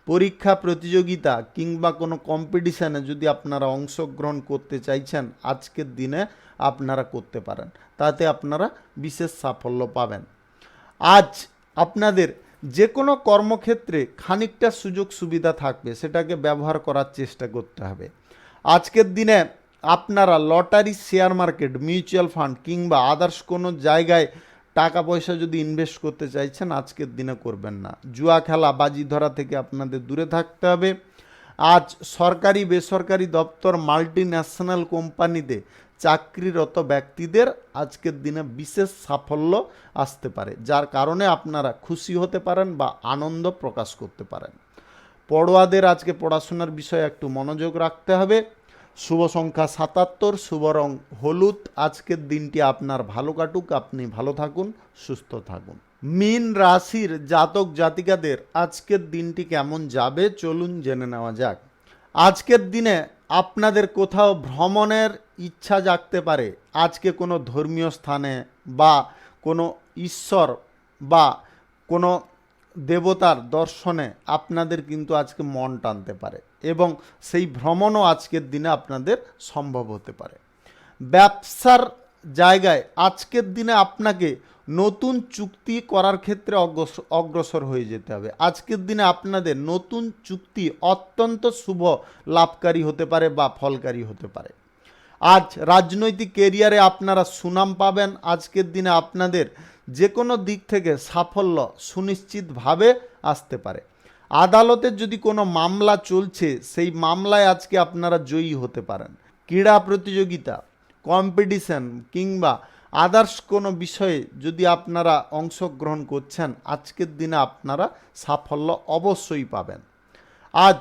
পরীক্ষা, প্রতিযোগিতা কিংবা কোনো কম্পিটিশানে যদি আপনারা অংশগ্রহণ করতে চাইছেন, আজকের দিনে আপনারা করতে পারেন, তাতে আপনারা বিশেষ সাফল্য পাবেন। আজ আপনাদের যে কোনো কর্মক্ষেত্রে খানিকটা সুযোগ সুবিধা থাকবে, সেটাকে ব্যবহার করার চেষ্টা করতে হবে। আজকের দিনে আপনারা lottery, share market, mutual fund কিংবা আদার্স কোনো জায়গায় টাকা পয়সা যদি ইনভেস্ট করতে চাইছেন, আজকের দিনে করবেন না। জুয়া খেলা, বাজি ধরা থেকে আপনাদের দূরে থাকতে হবে। আজ সরকারি, বেসরকারি দপ্তর, মাল্টি ন্যাশনাল কোম্পানিতে চাকরিরত ব্যক্তিদের আজকের দিনে বিশেষ সাফল্য আসতে পারে, যার কারণে আপনারা খুশি হতে পারেন বা আনন্দ প্রকাশ করতে পারেন। পড়ুয়াদের আজকে পড়াশোনার বিষয়ে একটু মনোযোগ রাখতে হবে। শুভ সংখ্যা 77, শুভ রং হলুদ। আজকের দিনটি আপনার ভালো কাটুক, আপনি ভালো থাকুন, সুস্থ থাকুন। মীন রাশির জাতক জাতিকাদের আজকের দিনটি কেমন যাবে চলুন জেনে নেওয়া যাক। আজকের দিনে আপনাদের কোথাও ভ্রমণের ইচ্ছা জাগতে পারে। আজকে কোনো ধর্মীয় স্থানে বা কোনো ঈশ্বর বা কোনো দেবতার দর্শনে আপনাদের কিন্তু আজকে মন টানতে পারে এবং সেই ভ্রমণও আজকের দিনে আপনাদের সম্ভব হতে পারে। ব্যবসার জায়গায় আজকের দিনে আপনাকে নতুন চুক্তি করার ক্ষেত্রে অগ্রসর হয়ে যেতে হবে। আজকের দিনে আপনাদের নতুন চুক্তি অত্যন্ত শুভ লাভকারী হতে পারে বা ফলকারী হতে পারে। আজ রাজনৈতিক কেরিয়ারে আপনারা সুনাম পাবেন। আজকের দিনে আপনাদের যে কোনো দিক থেকে সাফল্য সুনিশ্চিতভাবে আসতে পারে। আদালতের যদি কোনো মামলা চলছে, সেই মামলায় আজকে আপনারা জয়ী হতে পারেন। ক্রীড়া প্রতিযোগিতা, কম্পিটিশন কিংবা আদার্স কোনো বিষয়ে যদি আপনারা অংশগ্রহণ করছেন, আজকের দিনে আপনারা সাফল্য অবশ্যই পাবেন। আজ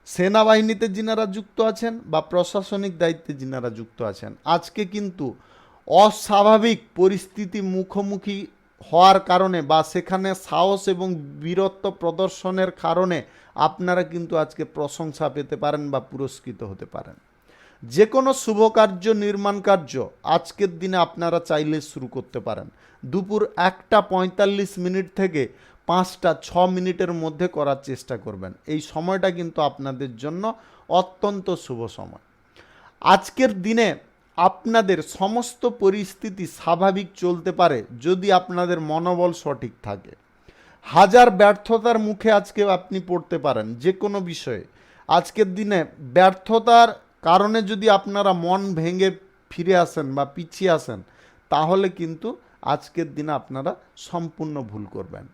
সেনাবাহিনীতে যিনারা যুক্ত আছেন বা প্রশাসনিক দায়িত্বে যিনারা যুক্ত আছেন, আজকে কিন্তু অস্বাভাবিক পরিস্থিতি মুখোমুখি হওয়ার কারণে বা সেখানে সাহস এবং বীরত্ব প্রদর্শনের কারণে আপনারা কিন্তু আজকে প্রশংসা পেতে পারেন বা পুরস্কৃত হতে পারেন। যে কোনো শুভ কার্য, নির্মাণ কার্য আজকের দিনে আপনারা চাইলে শুরু করতে পারেন। দুপুর 1:45 থেকে 5:06 মধ্যে করার চেষ্টা করবেন। এই সময়টা কিন্তু আপনাদের জন্য অত্যন্ত শুভ সময়। আজকের দিনে আপনাদের সমস্ত পরিস্থিতি স্বাভাবিক চলতে পারে যদি আপনাদের মনোবল সঠিক থাকে। হাজার ব্যর্থতার মুখে আজকে আপনি পড়তে পারেন যে কোনো বিষয়ে। আজকের দিনে ব্যর্থতার কারণে যদি আপনারা মন ভেঙে ফিরে আসেন বা পিছিয়ে আসেন, তাহলে কিন্তু আজকের দিনে আপনারা সম্পূর্ণ ভুল করবেন।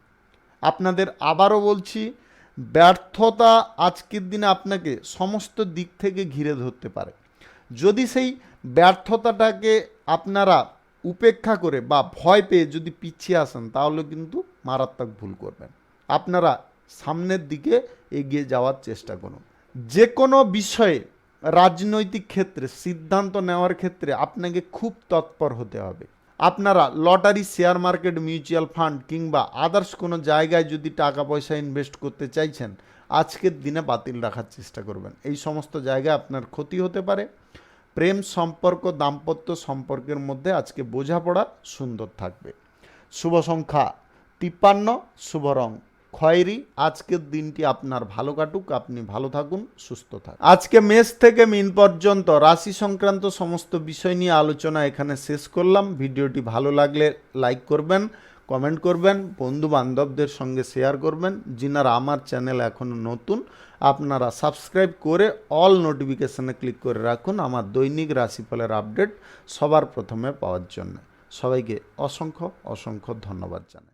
আপনাদের আবারও বলছি ব্যর্থতা আজকের দিনে আপনাকে সমস্ত দিক থেকে ঘিরে ধরতে পারে। যদি সেই ব্যর্থতাটাকে আপনারা উপেক্ষা করে বা ভয় পেয়ে যদি পিছিয়ে আসেন, তাহলে কিন্তু মারাত্মক ভুল করবেন। আপনারা সামনের দিকে এগিয়ে যাওয়ার চেষ্টা করুন। যে কোনো বিষয়ে রাজনৈতিক ক্ষেত্রে সিদ্ধান্ত নেওয়ার ক্ষেত্রে আপনাকে খুব তৎপর হতে হবে। আপনারা lottery, share market, mutual fund কিংবা আদার্স কোনো জায়গায় যদি টাকা পয়সা ইনভেস্ট করতে চাইছেন, আজকের দিনে বাতিল রাখার চেষ্টা করবেন। এই সমস্ত জায়গায় আপনার ক্ষতি হতে পারে। প্রেম সম্পর্ক, দাম্পত্য সম্পর্কের মধ্যে আজকে বোঝাপড়া সুন্দর থাকবে। শুভ সংখ্যা 53, শুভ রং খয়েরি। আজকের দিনটি আপনার ভালো কাটুক, আপনি ভালো থাকুন, সুস্থ থাকুন। আজকে মেষ থেকে মিন পর্যন্ত রাশি সংক্রান্ত সমস্ত বিষয় নিয়ে আলোচনা এখানে শেষ করলাম। ভিডিওটি ভালো লাগলে লাইক করবেন, কমেন্ট করবেন, বন্ধু বান্ধবদের সঙ্গে শেয়ার করবেন। যিনারা আমার চ্যানেল এখনও নতুন, আপনারা সাবস্ক্রাইব করে অল নোটিফিকেশানে ক্লিক করে রাখুন আমার দৈনিক রাশিফলের আপডেট সবার প্রথমে পাওয়ার জন্য। সবাইকে অসংখ্য অসংখ্য ধন্যবাদ জানাই।